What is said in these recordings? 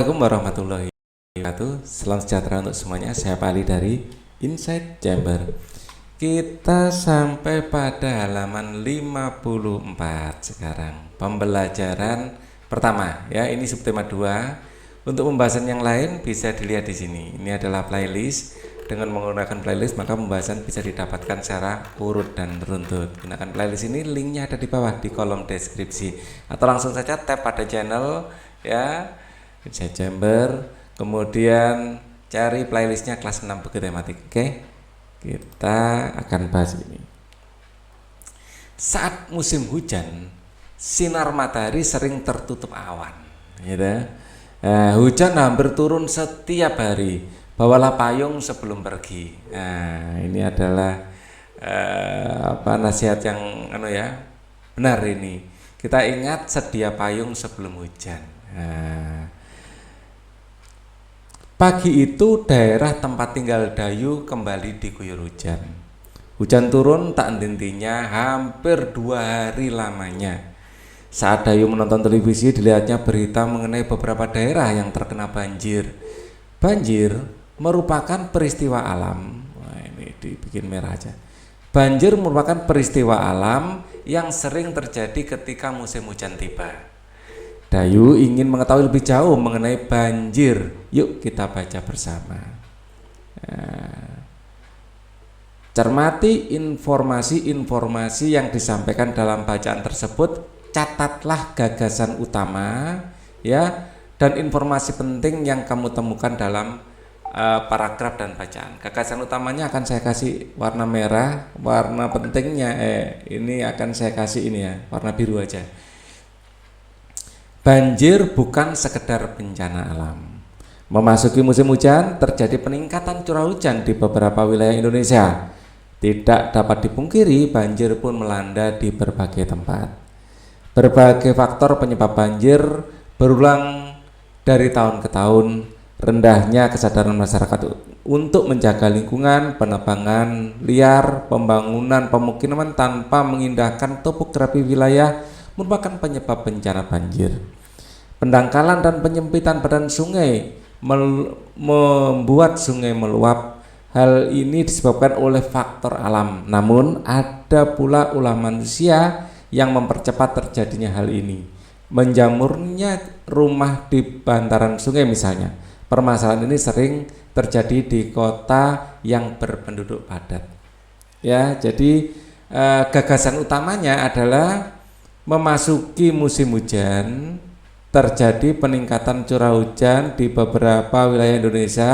Assalamualaikum warahmatullahi wabarakatuh. Salam sejahtera untuk semuanya. Saya Pak Ali dari Inside Chamber. Kita sampai pada halaman 54 sekarang. Pembelajaran pertama ya, ini subtema 2. Untuk pembahasan yang lain bisa dilihat di sini. Ini adalah playlist. Dengan menggunakan playlist maka pembahasan bisa didapatkan secara urut dan runtut. Gunakan playlist ini, linknya ada di bawah di kolom deskripsi. Atau langsung saja tap pada channel ya, Inside Chamber, kemudian cari playlistnya kelas 6 buku tematik. Oke, kita akan bahas ini. Saat musim hujan, sinar matahari sering tertutup awan, gitu. Hujan hampir turun setiap hari. Bawalah payung sebelum pergi. Nah, ini adalah nasihat yang benar ini. Kita ingat sedia payung sebelum hujan. Pagi itu daerah tempat tinggal Dayu kembali diguyur hujan. Hujan turun tak henti-hentinya hampir 2 hari lamanya. Saat Dayu menonton televisi, dilihatnya berita mengenai beberapa daerah yang terkena banjir. Banjir merupakan peristiwa alam. Wah, ini dibikin merah aja. Banjir merupakan peristiwa alam yang sering terjadi ketika musim hujan tiba. Dayu ingin mengetahui lebih jauh mengenai banjir. Yuk kita baca bersama. Cermati informasi-informasi yang disampaikan dalam bacaan tersebut. Catatlah gagasan utama ya, dan informasi penting yang kamu temukan dalam paragraf dan bacaan. Gagasan utamanya akan saya kasih warna merah, warna pentingnya ini akan saya kasih ini ya, warna biru aja. Banjir bukan sekedar bencana alam. Memasuki musim hujan, terjadi peningkatan curah hujan di beberapa wilayah Indonesia. Tidak dapat dipungkiri, banjir pun melanda di berbagai tempat. Berbagai faktor penyebab banjir berulang dari tahun ke tahun. Rendahnya kesadaran masyarakat untuk menjaga lingkungan, penebangan liar, pembangunan pemukiman tanpa mengindahkan topografi wilayah merupakan penyebab bencana banjir. Pendangkalan dan penyempitan badan sungai membuat sungai meluap. Hal ini disebabkan oleh faktor alam. Namun ada pula ulah manusia yang mempercepat terjadinya hal ini. Menjamurnya rumah di bantaran sungai misalnya. Permasalahan ini sering terjadi di kota yang berpenduduk padat. Ya, jadi gagasan utamanya adalah memasuki musim hujan, terjadi peningkatan curah hujan di beberapa wilayah Indonesia,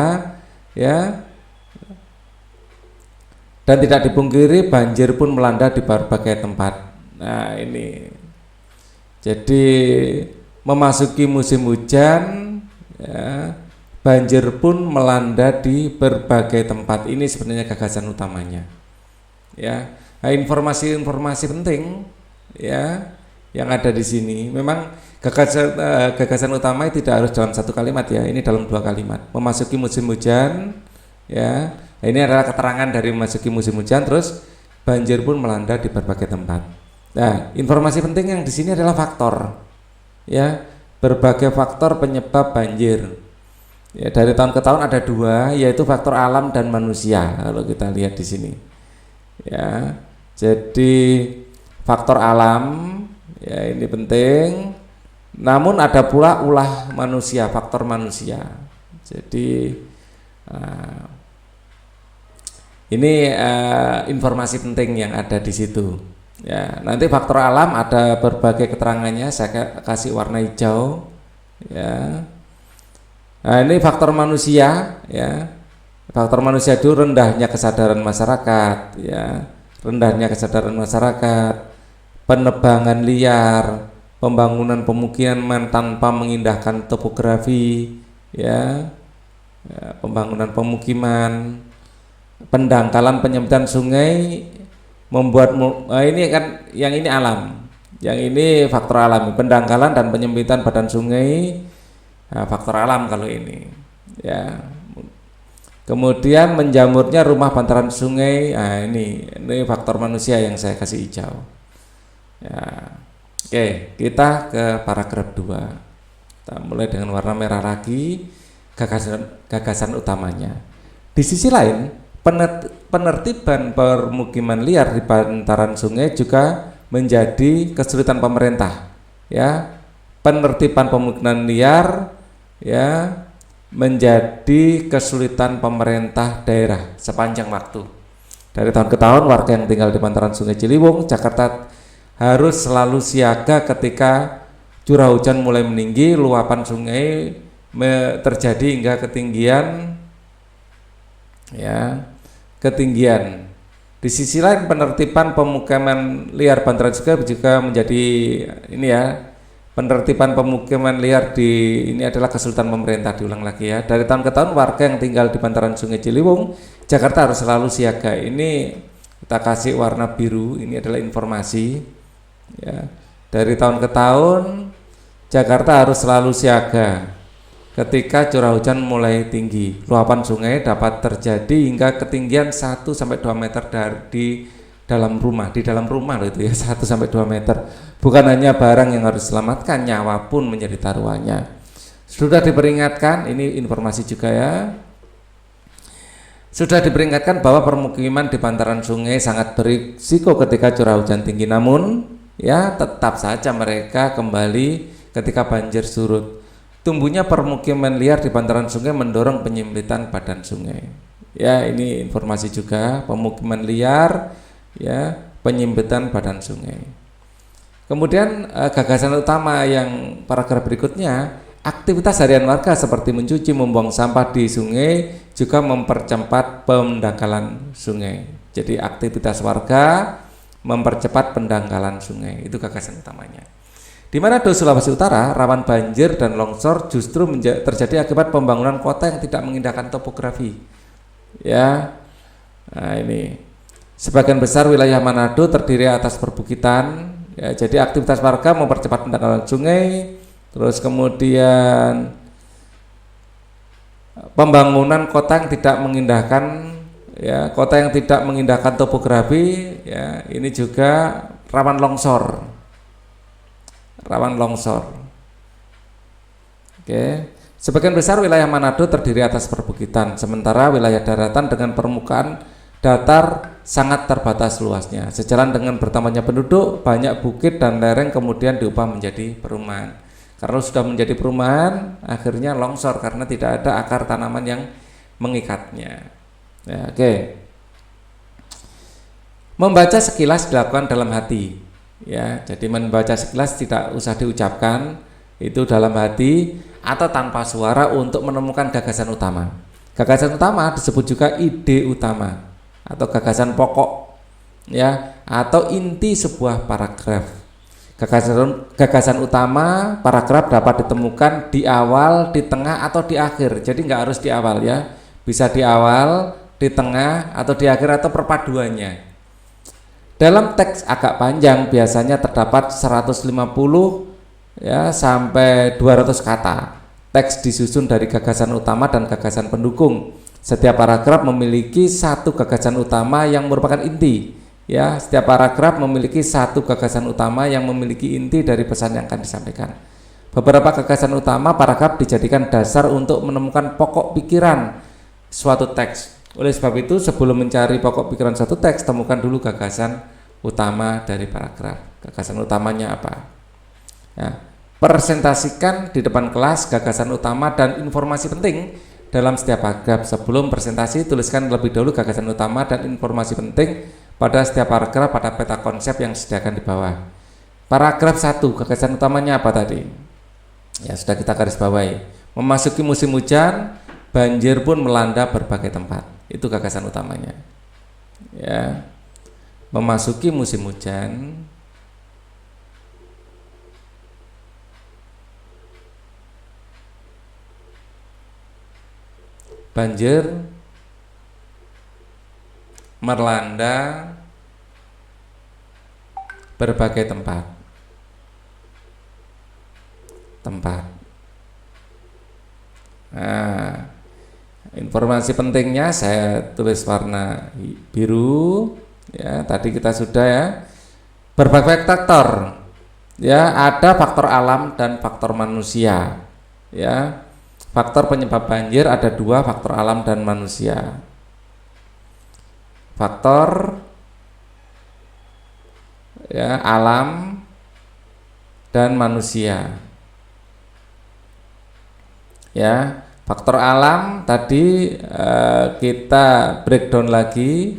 ya. Dan tidak dipungkiri banjir pun melanda di berbagai tempat. Nah, ini. Jadi memasuki musim hujan, ya, banjir pun melanda di berbagai tempat. Ini sebenarnya gagasan utamanya. Ya, nah, informasi-informasi penting ya yang ada di sini. Memang gagasan utama tidak harus dalam satu kalimat ya. Ini dalam 2 kalimat. Memasuki musim hujan, ya. Nah, ini adalah keterangan dari memasuki musim hujan. Terus banjir pun melanda di berbagai tempat. Nah, informasi penting yang di sini adalah faktor. Ya, berbagai faktor penyebab banjir. Ya, dari tahun ke tahun ada 2, yaitu faktor alam dan manusia. Kalau kita lihat di sini, ya, jadi faktor alam, ya ini penting. Namun ada pula ulah manusia, faktor manusia. Jadi ini informasi penting yang ada di situ. Ya, nanti faktor alam ada berbagai keterangannya. Saya kasih warna hijau. Ya. Nah, ini faktor manusia ya. Faktor manusia itu rendahnya kesadaran masyarakat ya. Rendahnya kesadaran masyarakat, penebangan liar, pembangunan pemukiman tanpa mengindahkan topografi ya. Pembangunan pemukiman, pendangkalan penyempitan sungai membuat ini kan yang ini alam. Yang ini faktor alami, pendangkalan dan penyempitan badan sungai. Nah, faktor alam kalau ini ya. Kemudian menjamurnya rumah bantaran sungai. Nah, ini faktor manusia yang saya kasih hijau ya. Oke, kita ke paragraf 2. Kita mulai dengan warna merah lagi, gagasan utamanya. Di sisi lain, penertiban permukiman liar di bantaran sungai juga menjadi kesulitan pemerintah. Ya, penertiban pemukiman liar ya menjadi kesulitan pemerintah daerah sepanjang waktu. Dari tahun ke tahun, warga yang tinggal di bantaran Sungai Ciliwung, Jakarta harus selalu siaga ketika curah hujan mulai meninggi, luapan sungai terjadi hingga ketinggian ya, ketinggian. Di sisi lain, penertiban pemukiman liar bantaran sungai juga menjadi ini ya, penertiban pemukiman liar ini adalah kesulitan pemerintah. Diulang lagi ya, dari tahun ke tahun warga yang tinggal di bantaran Sungai Ciliwung, Jakarta harus selalu siaga. Ini kita kasih warna biru, ini adalah informasi ya. Dari tahun ke tahun Jakarta harus selalu siaga ketika curah hujan mulai tinggi. Luapan sungai dapat terjadi hingga ketinggian 1-2 meter di dalam rumah loh itu ya, 1-2 meter. Bukan hanya barang yang harus diselamatkan, nyawa pun menjadi taruhannya. Sudah diperingatkan, ini informasi juga ya. Sudah diperingatkan bahwa permukiman di bantaran sungai sangat berisiko ketika curah hujan tinggi, namun ya tetap saja mereka kembali ketika banjir surut. Tumbuhnya permukiman liar di bantaran sungai mendorong penyempitan badan sungai. Ya, ini informasi juga, pemukiman liar ya, penyempitan badan sungai. Kemudian gagasan utama yang paragraf berikutnya, aktivitas harian warga seperti mencuci, membuang sampah di sungai juga mempercepat pendangkalan sungai. Jadi aktivitas warga mempercepat pendangkalan sungai, itu gagasan utamanya. Di Manado, Sulawesi Utara, rawan banjir dan longsor justru terjadi akibat pembangunan kota yang tidak mengindahkan topografi. Ya, nah ini sebagian besar wilayah Manado terdiri atas perbukitan. Ya, jadi aktivitas warga mempercepat pendangkalan sungai. Terus kemudian pembangunan kota yang tidak mengindahkan, ya, kota yang tidak mengindahkan topografi. Ya, ini juga rawan longsor. Oke. Sebagian besar wilayah Manado terdiri atas perbukitan, sementara wilayah daratan dengan permukaan datar sangat terbatas luasnya. Sejalan dengan bertambahnya penduduk, banyak bukit dan lereng kemudian diubah menjadi perumahan. Karena sudah menjadi perumahan, akhirnya longsor karena tidak ada akar tanaman yang mengikatnya. Ya, oke. Membaca sekilas dilakukan dalam hati. Ya, jadi membaca sekilas tidak usah diucapkan, itu dalam hati atau tanpa suara untuk menemukan gagasan utama. Gagasan utama disebut juga ide utama atau gagasan pokok, ya, atau inti sebuah paragraf. Gagasan utama paragraf dapat ditemukan di awal, di tengah, atau di akhir. Jadi nggak harus di awal ya, bisa di awal, di tengah, atau di akhir, atau perpaduannya. Dalam teks agak panjang biasanya terdapat 150 ya sampai 200 kata. Teks disusun dari gagasan utama dan gagasan pendukung. Setiap paragraf memiliki satu gagasan utama yang merupakan inti. Ya, setiap paragraf memiliki satu gagasan utama yang memiliki inti dari pesan yang akan disampaikan. Beberapa gagasan utama paragraf dijadikan dasar untuk menemukan pokok pikiran suatu teks. Oleh sebab itu, sebelum mencari pokok pikiran suatu teks, temukan dulu gagasan utama dari paragraf. Gagasan utamanya apa? Ya, presentasikan di depan kelas gagasan utama dan informasi penting dalam setiap paragraf. Sebelum presentasi, tuliskan terlebih dahulu gagasan utama dan informasi penting pada setiap paragraf pada peta konsep yang disediakan di bawah. Paragraf 1, gagasan utamanya apa tadi? Ya, sudah kita garis bawahi. Memasuki musim hujan, banjir pun melanda berbagai tempat. Itu gagasan utamanya. Ya. Memasuki musim hujan, banjir melanda berbagai tempat. Nah, informasi pentingnya saya tulis warna biru. Ya, tadi kita sudah ya. Berbagai faktor. Ya, ada faktor alam dan faktor manusia. ya. Faktor penyebab banjir ada dua, faktor alam dan manusia. Faktor ya alam dan manusia. Ya, faktor alam tadi kita breakdown lagi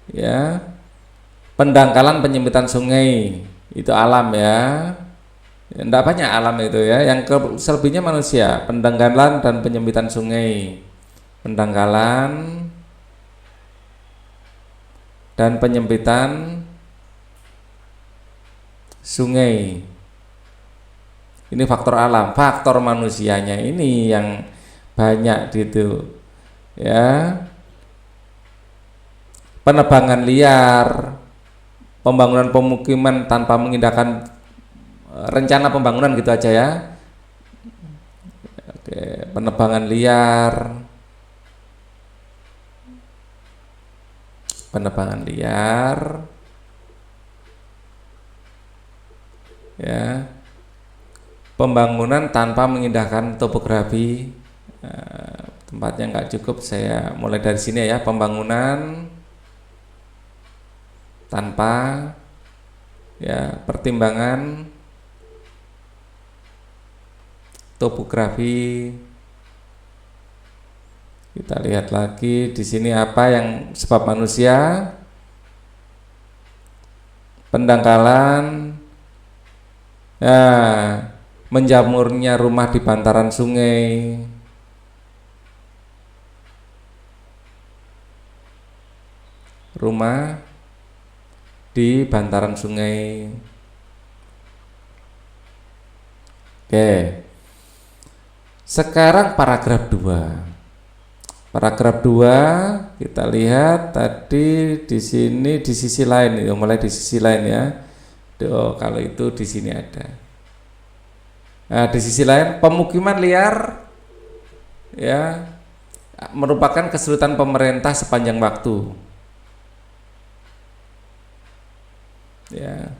ya. Pendangkalan penyempitan sungai itu alam ya. Tidak banyak alam itu ya. Yang selebihnya manusia. Pendangkalan dan penyempitan sungai. Pendangkalan dan penyempitan sungai. Ini faktor alam. Faktor manusianya ini yang banyak gitu ya. Penebangan liar, pembangunan pemukiman tanpa mengindahkan rencana pembangunan gitu aja ya. Oke, penebangan liar, ya, pembangunan tanpa mengindahkan topografi. Tempatnya nggak cukup, saya mulai dari sini ya. Pembangunan tanpa ya pertimbangan topografi. Kita lihat lagi di sini apa yang sebab manusia. Pendangkalan ya, menjamurnya rumah di bantaran sungai. Rumah di bantaran sungai. Oke. Sekarang paragraf 2. Paragraf 2 kita lihat tadi di sini di sisi lain, mulai di sisi lain ya. Oh, kalau itu di sini ada. Nah, di sisi lain pemukiman liar ya merupakan kesulitan pemerintah sepanjang waktu. Ya.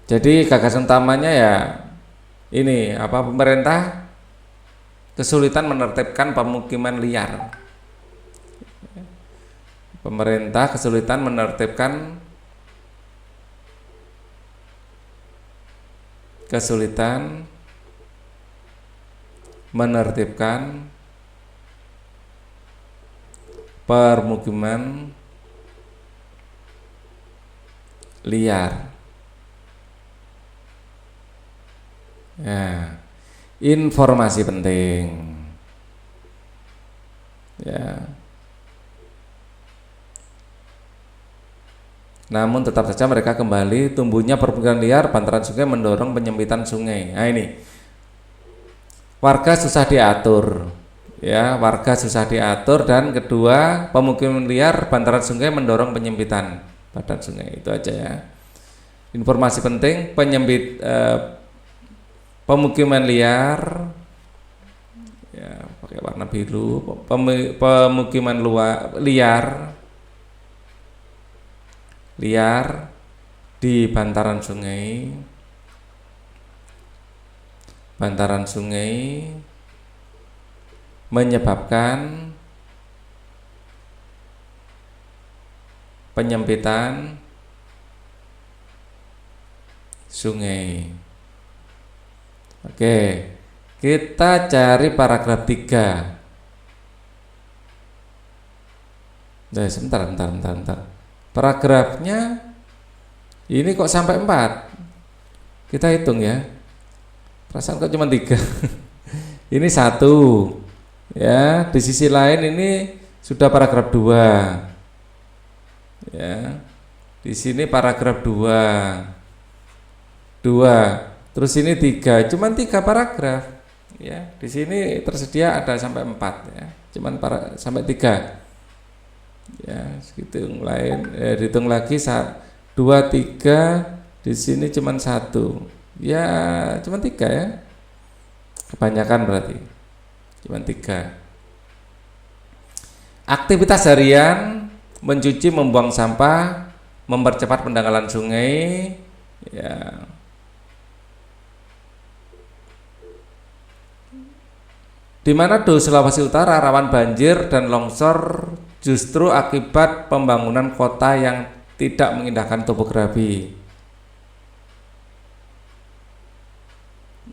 Jadi gagasan utamanya ya ini apa, pemerintah kesulitan menertibkan pemukiman liar. Pemerintah kesulitan menertibkan permukiman liar. Ya, informasi penting. Ya. Namun tetap saja mereka kembali tumbuhnya permukiman liar bantaran sungai mendorong penyempitan sungai. Nah ini, warga susah diatur. Ya, warga susah diatur, dan kedua pemukiman liar bantaran sungai mendorong penyempitan badan sungai. Itu aja ya. Informasi penting, pemukiman liar ya pakai warna biru, pemukiman liar di bantaran sungai menyebabkan penyempitan sungai. Oke, kita cari paragraf 3. Nah, sebentar. Paragrafnya ini kok sampai 4? Kita hitung ya. Perasaan kok cuma 3. Ini 1. Ya, di sisi lain ini sudah paragraf 2. Ya. Di sini paragraf 2. Terus ini 3. Cuman 3 paragraf. Ya, di sini tersedia ada sampai 4 ya. Cuman sampai 3. Ya, hitung lain, dihitung lagi 2, 3, di sini cuma 1. Ya, cuma 3 ya. Kebanyakan berarti. Cuma 3. Aktivitas harian mencuci, membuang sampah, mempercepat pendangkalan sungai. Ya. Di Manado, Sulawesi Utara rawan banjir dan longsor justru akibat pembangunan kota yang tidak mengindahkan topografi.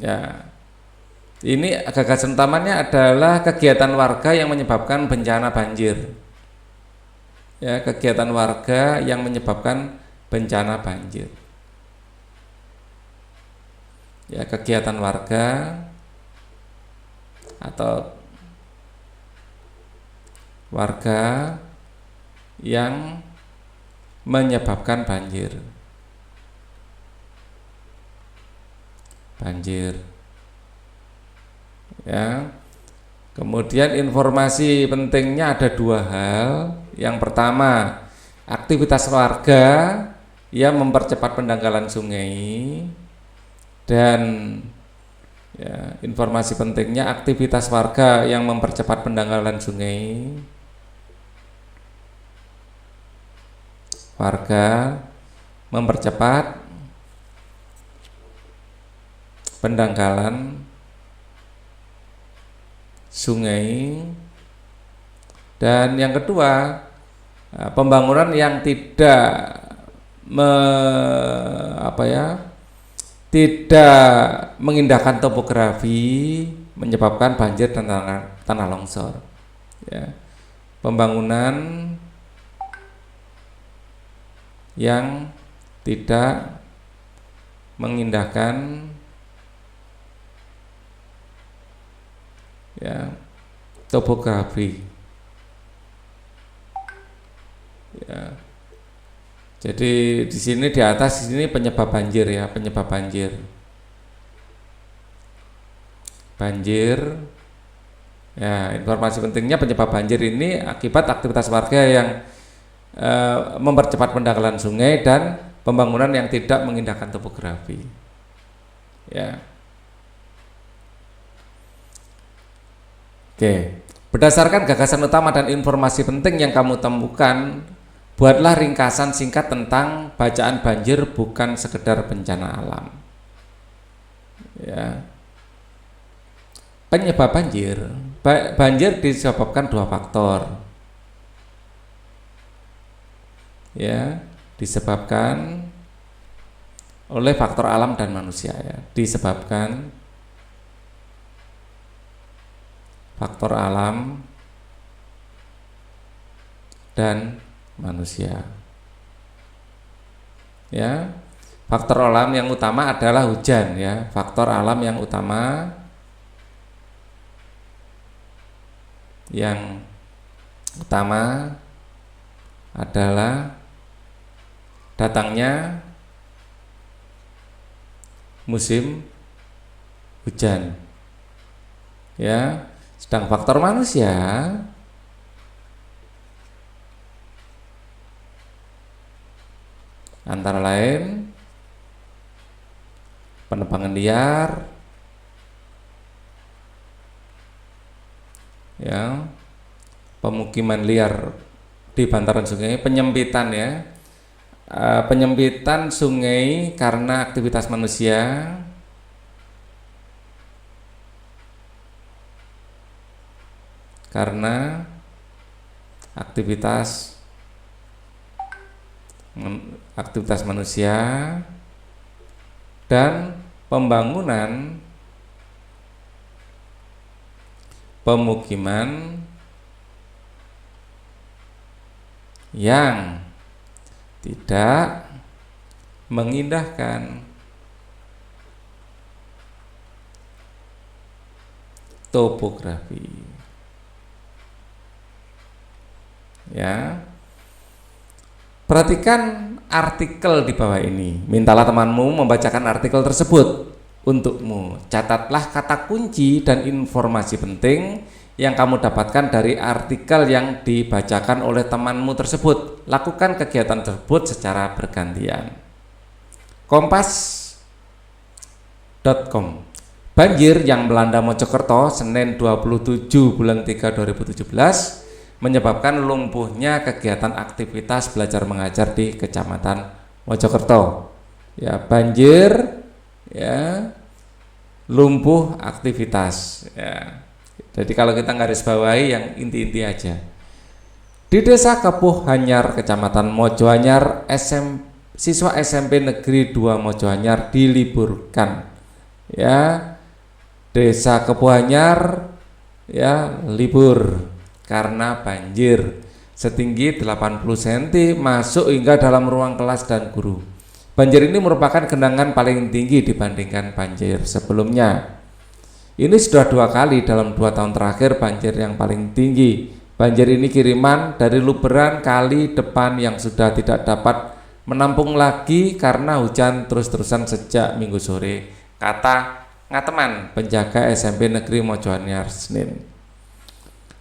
Ya, ini gagasan utamanya adalah kegiatan warga yang menyebabkan bencana banjir. Ya, kegiatan warga yang menyebabkan bencana banjir. Ya, kegiatan warga atau warga yang menyebabkan banjir. Ya. Kemudian informasi pentingnya ada dua hal. Yang pertama, aktivitas warga yang mempercepat pendangkalan sungai, dan ya, informasi pentingnya aktivitas warga yang mempercepat pendangkalan sungai. Warga mempercepat pendangkalan sungai. Dan yang kedua, pembangunan yang tidak tidak mengindahkan topografi menyebabkan banjir dan tanah longsor. Ya. Pembangunan yang tidak mengindahkan ya, topografi. Ya. Jadi di sini di atas ini penyebab banjir ya, penyebab banjir. Banjir. Ya, informasi pentingnya penyebab banjir ini akibat aktivitas warga yang mempercepat pendangkalan sungai dan pembangunan yang tidak mengindahkan topografi. Ya. Oke, berdasarkan gagasan utama dan informasi penting yang kamu temukan, buatlah ringkasan singkat tentang bacaan banjir bukan sekedar bencana alam. Ya. Penyebab banjir, banjir disebabkan dua faktor. Ya, disebabkan oleh faktor alam dan manusia ya. Disebabkan faktor alam dan manusia. Ya. Faktor alam yang utama adalah hujan ya. Faktor alam yang utama adalah datangnya musim hujan. Ya. Sedang faktor manusia antara lain penebangan liar, ya, pemukiman liar di bantaran sungai, penyempitan ya, penyempitan sungai karena aktivitas manusia, karena aktivitas manusia dan pembangunan pemukiman yang tidak mengindahkan topografi. Ya. Perhatikan artikel di bawah ini. Mintalah temanmu membacakan artikel tersebut untukmu. Catatlah kata kunci dan informasi penting yang kamu dapatkan dari artikel yang dibacakan oleh temanmu tersebut. Lakukan kegiatan tersebut secara bergantian. Kompas.com. Banjir yang melanda Mojokerto Senin 27 bulan 3 2017 menyebabkan lumpuhnya kegiatan aktivitas belajar mengajar di Kecamatan Mojokerto. Ya, banjir ya, lumpuh aktivitas ya. Jadi kalau kita garis bawahi yang inti-inti aja. Di Desa Kepuh Anyar, Kecamatan Mojoanyar, siswa SMP Negeri 2 Mojoanyar diliburkan. Ya, Desa Kepuh Anyar ya libur karena banjir setinggi 80 cm masuk hingga dalam ruang kelas dan guru. Banjir ini merupakan genangan paling tinggi dibandingkan banjir sebelumnya. Ini sudah 2 kali dalam 2 tahun terakhir banjir yang paling tinggi. Banjir ini kiriman dari luberan kali depan yang sudah tidak dapat menampung lagi karena hujan terus-terusan sejak Minggu sore, kata Ngateman, penjaga SMP Negeri Mojoanyar Senin.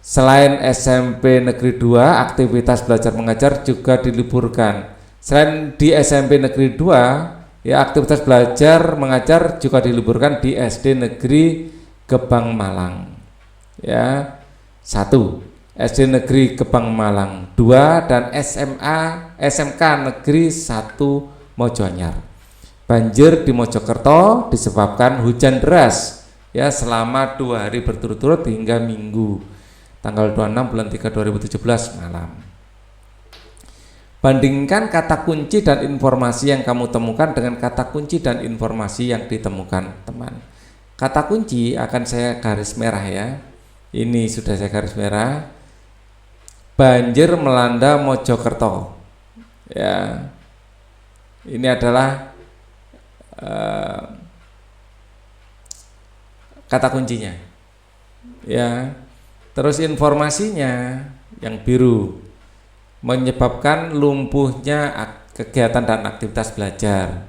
Selain SMP Negeri 2, aktivitas belajar mengajar juga diliburkan. Selain di SMP Negeri 2, ya aktivitas belajar mengajar juga diliburkan di SD Negeri Gebang Malang. Ya, 1. SD Negeri Gebang Malang 2 dan SMK Negeri 1 Mojoanyar. Banjir di Mojokerto disebabkan hujan deras ya selama 2 hari berturut-turut hingga Minggu tanggal 26 bulan 3 2017 malam. Bandingkan kata kunci dan informasi yang kamu temukan dengan kata kunci dan informasi yang ditemukan teman. Kata kunci akan saya garis merah ya. Ini sudah saya garis merah. Banjir melanda Mojokerto. Ya. Ini adalah kata kuncinya. Ya. Terus informasinya yang biru menyebabkan lumpuhnya kegiatan dan aktivitas belajar.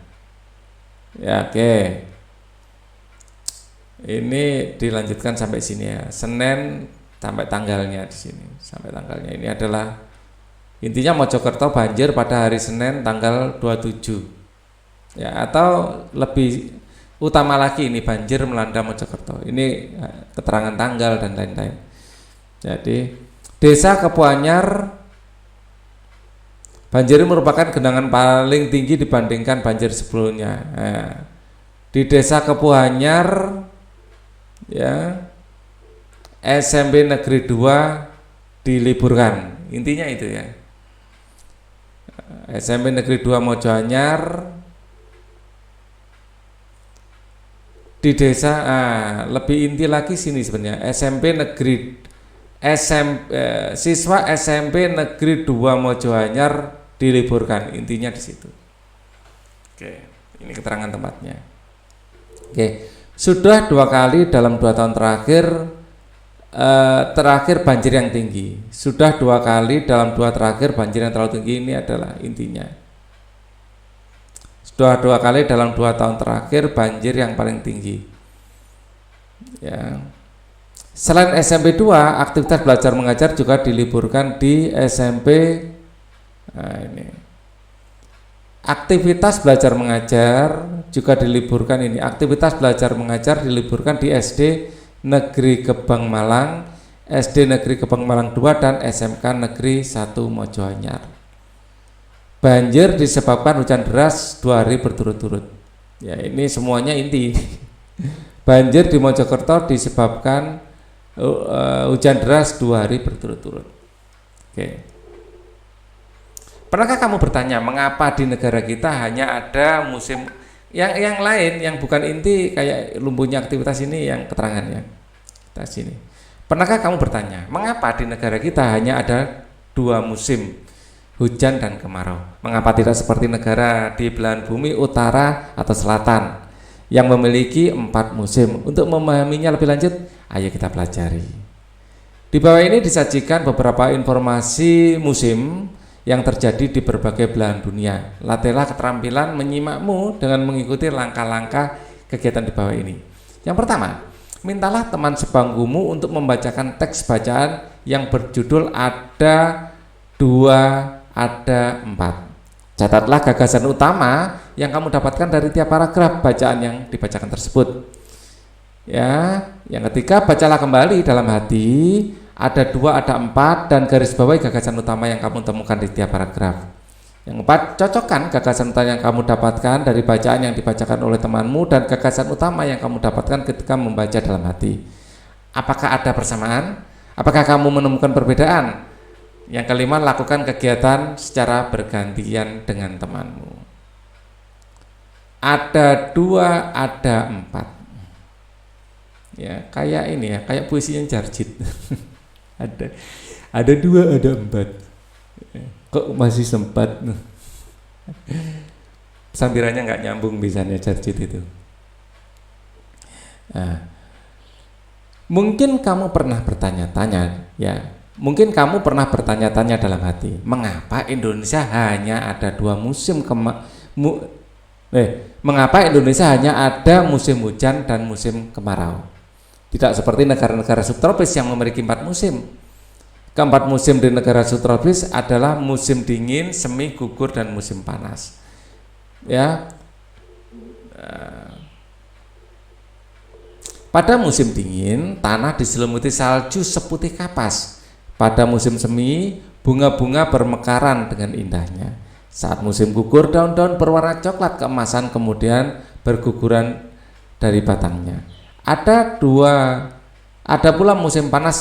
Ya, oke. Ini dilanjutkan sampai sini ya. Senin sampai tanggalnya di sini. Sampai tanggalnya ini adalah intinya Mojokerto banjir pada hari Senin tanggal 27. Ya, atau lebih utama lagi ini banjir melanda Mojokerto. Ini keterangan tanggal dan lain-lain. Jadi, Desa Kepuh Anyar banjir merupakan genangan paling tinggi dibandingkan banjir sebelumnya. Nah, di Desa Kepuh Anyar ya SMP Negeri 2 diliburkan. Intinya itu ya. SMP Negeri 2 Mojoanyar di desa lebih inti lagi sini sebenarnya. Siswa SMP Negeri 2 Mojoanyar diliburkan. Intinya di situ. Oke, ini keterangan tempatnya. Oke, sudah 2 kali dalam 2 tahun terakhir banjir yang tinggi. Sudah 2 kali dalam 2 terakhir banjir yang terlalu tinggi. Ini adalah intinya. Sudah 2 kali dalam 2 tahun terakhir banjir yang paling tinggi. Ya. Selain SMP 2, aktivitas belajar mengajar juga diliburkan di SMP. Nah, ini. Aktivitas belajar mengajar juga diliburkan ini. Aktivitas belajar mengajar diliburkan di SD Negeri Gebang Malang, SD Negeri Gebang Malang 2 dan SMK Negeri 1 Mojoanyar. Banjir disebabkan hujan deras 2 hari berturut-turut. Ya, ini semuanya inti. Banjir di Mojokerto disebabkan hujan deras 2 hari berturut-turut. Oke. Pernahkah kamu bertanya mengapa di negara kita hanya ada musim yang lain yang bukan inti kayak lumpuhnya aktivitas ini yang keterangannya kita sini. Pernahkah kamu bertanya mengapa di negara kita hanya ada 2 musim, hujan dan kemarau? Mengapa tidak seperti negara di belahan bumi utara atau selatan yang memiliki 4 musim? Untuk memahaminya lebih lanjut, ayo kita pelajari. Di bawah ini disajikan beberapa informasi musim yang terjadi di berbagai belahan dunia. Latihlah keterampilan menyimakmu dengan mengikuti langkah-langkah kegiatan di bawah ini. Yang pertama, mintalah teman sebangkumu untuk membacakan teks bacaan yang berjudul ada 2, ada 4. Catatlah gagasan utama yang kamu dapatkan dari tiap paragraf bacaan yang dibacakan tersebut. Ya, yang ketiga, bacalah kembali dalam hati ada 2, ada 4 dan garis bawahi gagasan utama yang kamu temukan di tiap paragraf. Yang 4, cocokkan gagasan utama yang kamu dapatkan dari bacaan yang dibacakan oleh temanmu dan gagasan utama yang kamu dapatkan ketika membaca dalam hati. Apakah ada persamaan? Apakah kamu menemukan perbedaan? Yang kelima, lakukan kegiatan secara bergantian dengan temanmu. Ada 2, ada 4. Ya, kayak ini ya, kayak puisinya Jarjit. ada 2, ada 4. Kok masih sempat? Sambirannya nggak nyambung bisanya Jarjit itu. Nah, mungkin kamu pernah bertanya-tanya, ya. Mungkin kamu pernah bertanya-tanya dalam hati, mengapa Indonesia hanya ada 2 musim mengapa Indonesia hanya ada musim hujan dan musim kemarau? Tidak seperti negara-negara subtropis yang memiliki 4 musim. Keempat musim di negara subtropis adalah musim dingin, semi, gugur, dan musim panas. Ya. Pada musim dingin, tanah diselimuti salju seputih kapas. Pada musim semi, bunga-bunga bermekaran dengan indahnya. Saat musim gugur, daun-daun berwarna coklat keemasan kemudian berguguran dari batangnya. Ada pula musim panas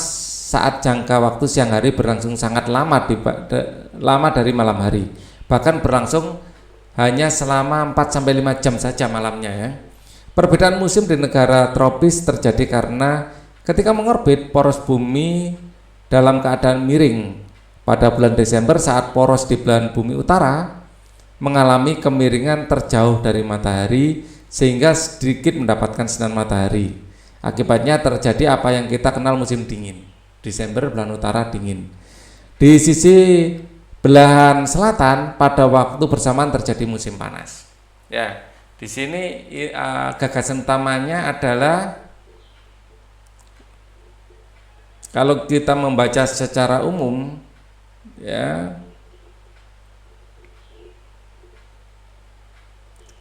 saat jangka waktu siang hari berlangsung sangat lama dari malam hari. Bahkan berlangsung hanya selama 4-5 jam saja malamnya ya. Perbedaan musim di negara tropis terjadi karena ketika mengorbit poros bumi dalam keadaan miring. Pada bulan Desember saat poros di belahan bumi utara mengalami kemiringan terjauh dari matahari sehingga sedikit mendapatkan sinar matahari. Akibatnya terjadi apa yang kita kenal musim dingin. Desember belahan utara dingin. Di sisi belahan selatan pada waktu bersamaan terjadi musim panas. Ya, di sini gagasan utamanya adalah kalau kita membaca secara umum, ya,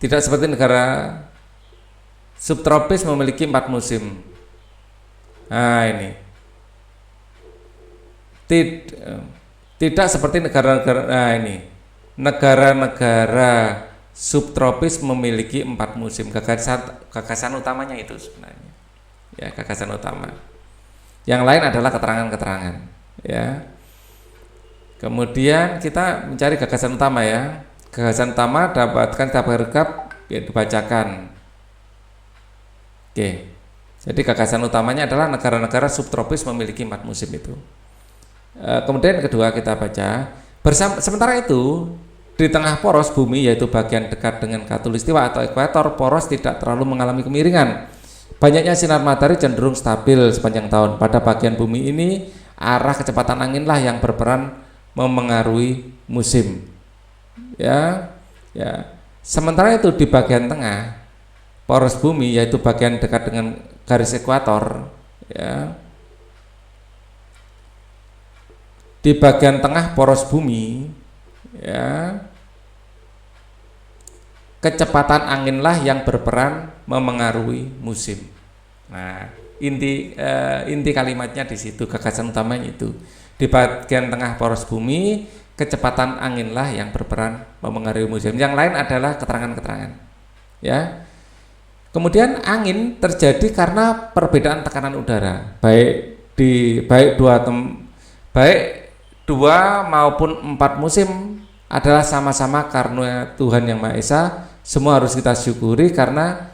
tidak seperti negara subtropis memiliki 4 musim. Nah ini, tidak seperti negara-negara subtropis memiliki 4 musim. Gagasan utamanya itu sebenarnya, ya, gagasan utama. Yang lain adalah keterangan-keterangan, ya. Kemudian kita mencari gagasan utama ya. Gagasan utama dapatkan paragraf ya, dibacakan. Oke. Jadi gagasan utamanya adalah negara-negara subtropis memiliki 4 musim itu. Kemudian kedua kita baca. Sementara itu di tengah poros bumi yaitu bagian dekat dengan khatulistiwa atau ekuator, poros tidak terlalu mengalami kemiringan. Banyaknya sinar matahari cenderung stabil sepanjang tahun. Pada bagian bumi ini arah kecepatan anginlah yang berperan memengaruhi musim. Ya. Sementara itu di bagian tengah poros bumi yaitu bagian dekat dengan garis ekuator, ya. Di bagian tengah poros bumi, ya, kecepatan anginlah yang berperan memengaruhi musim. Nah, inti kalimatnya di situ, gagasan utamanya itu. Di bagian tengah poros bumi, kecepatan anginlah yang berperan memengaruhi musim. Yang lain adalah keterangan-keterangan. Ya. Kemudian angin terjadi karena perbedaan tekanan udara, baik 2 maupun 4 musim adalah sama-sama karena Tuhan Yang Maha Esa. Semua harus kita syukuri karena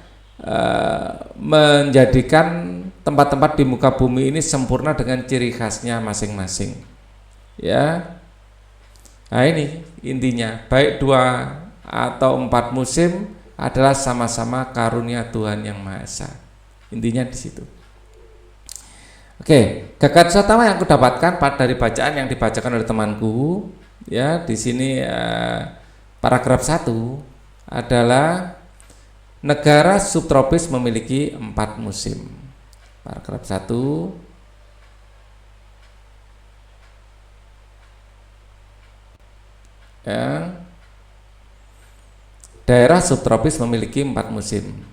menjadikan tempat-tempat di muka bumi ini sempurna dengan ciri khasnya masing-masing. Ya. Nah ini intinya, baik 2 atau 4 musim adalah sama-sama karunia Tuhan Yang Maha Esa. Intinya di situ. Oke, gagasan utama yang aku dapatkan dari bacaan yang dibacakan oleh temanku, ya, di sini paragraf 1 adalah negara subtropis memiliki 4 musim. Paragraf 1. Ya. Daerah subtropis memiliki 4 musim.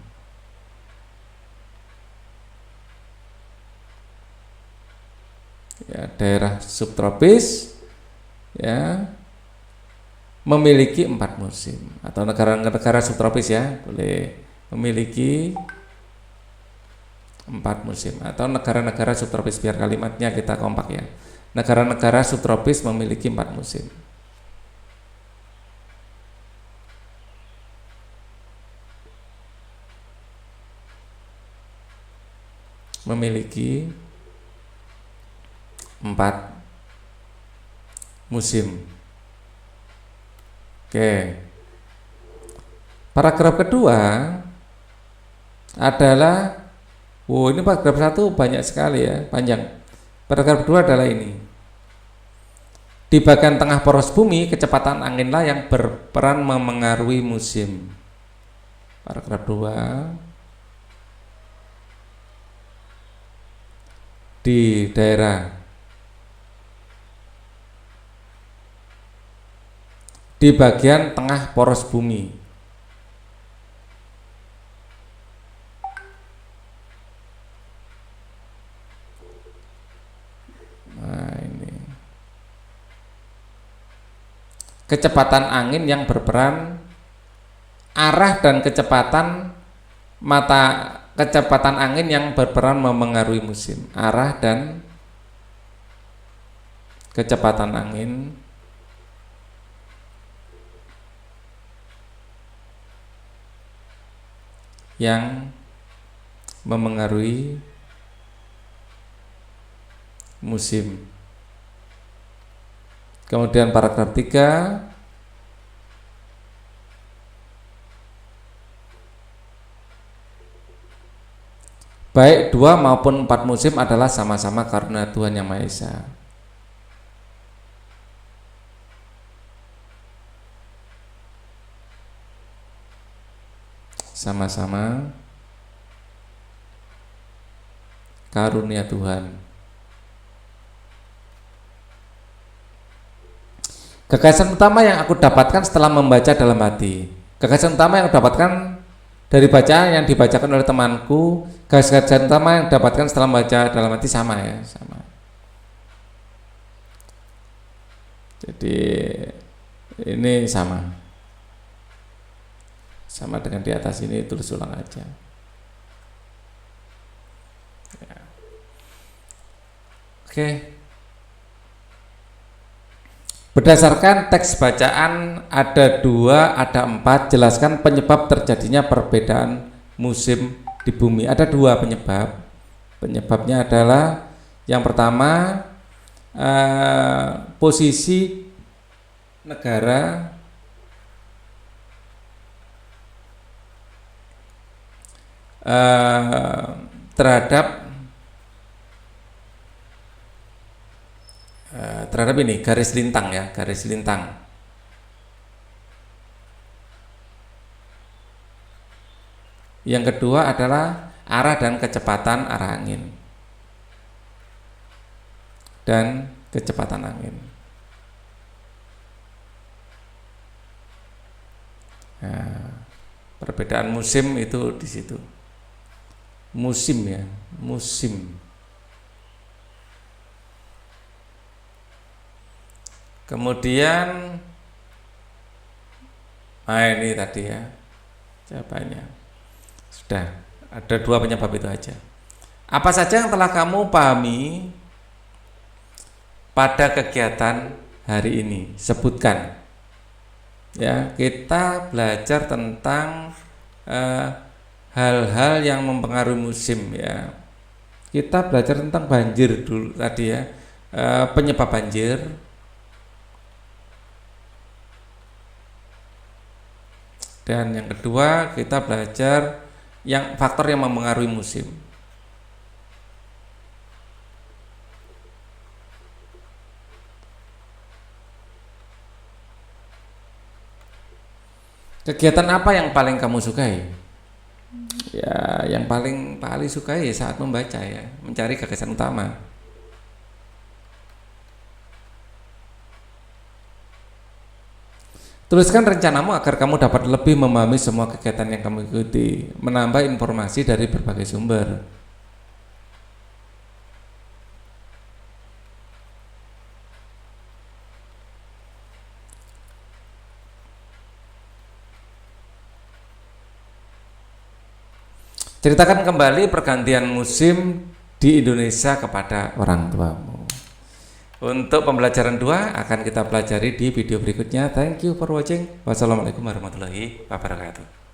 Ya, daerah subtropis ya memiliki 4 musim, atau negara-negara subtropis ya boleh memiliki 4 musim. Atau negara-negara subtropis, biar kalimatnya kita kompak ya. Negara-negara subtropis memiliki 4 musim. Memiliki 4 musim. Oke. Paragraf kedua adalah, ini paragraf 1 banyak sekali ya, panjang. Paragraf kedua adalah ini. Di bagian tengah poros bumi, kecepatan anginlah yang berperan memengaruhi musim. Paragraf 2. Di bagian tengah poros bumi. Nah, ini. Kecepatan angin yang berperan, arah dan kecepatan kecepatan angin yang berperan memengaruhi musim. Arah dan kecepatan angin yang memengaruhi musim. Kemudian paragraf 3, baik 2 maupun 4 musim adalah sama-sama karena Tuhan Yang Maha Esa. Sama-sama karunia Tuhan. Gagasan utama yang aku dapatkan setelah membaca dalam hati. Gagasan utama yang aku dapatkan dari bacaan yang dibacakan oleh temanku, gagasan utama yang dapatkan setelah membaca dalam hati sama ya, sama. Jadi ini sama dengan di atas ini, tulis ulang aja. Ya. Oke. Berdasarkan teks bacaan ada 2, ada 4, jelaskan penyebab terjadinya perbedaan musim di bumi. Ada 2 penyebab. Penyebabnya adalah yang pertama, posisi negara terhadap ini garis lintang ya, garis lintang. Yang kedua adalah arah dan kecepatan arah angin dan kecepatan angin. Nah, perbedaan musim itu di situ. Musim ya, musim. Kemudian, ini tadi ya jawabannya. Sudah, ada 2 penyebab itu aja. Apa saja yang telah kamu pahami pada kegiatan hari ini? Sebutkan. Ya, kita belajar tentang hal-hal yang mempengaruhi musim ya. Kita belajar tentang banjir dulu tadi ya, penyebab banjir. Dan yang kedua kita belajar faktor yang mempengaruhi musim. Kegiatan apa yang paling kamu sukai? Ya, yang paling sukai saat membaca ya, mencari gagasan utama. Tuliskan rencanamu agar kamu dapat lebih memahami semua kegiatan yang kamu ikuti, menambah informasi dari berbagai sumber. Ceritakan kembali pergantian musim di Indonesia kepada orang tuamu. Untuk pembelajaran 2 akan kita pelajari di video berikutnya. Thank you for watching. Wassalamualaikum warahmatullahi wabarakatuh.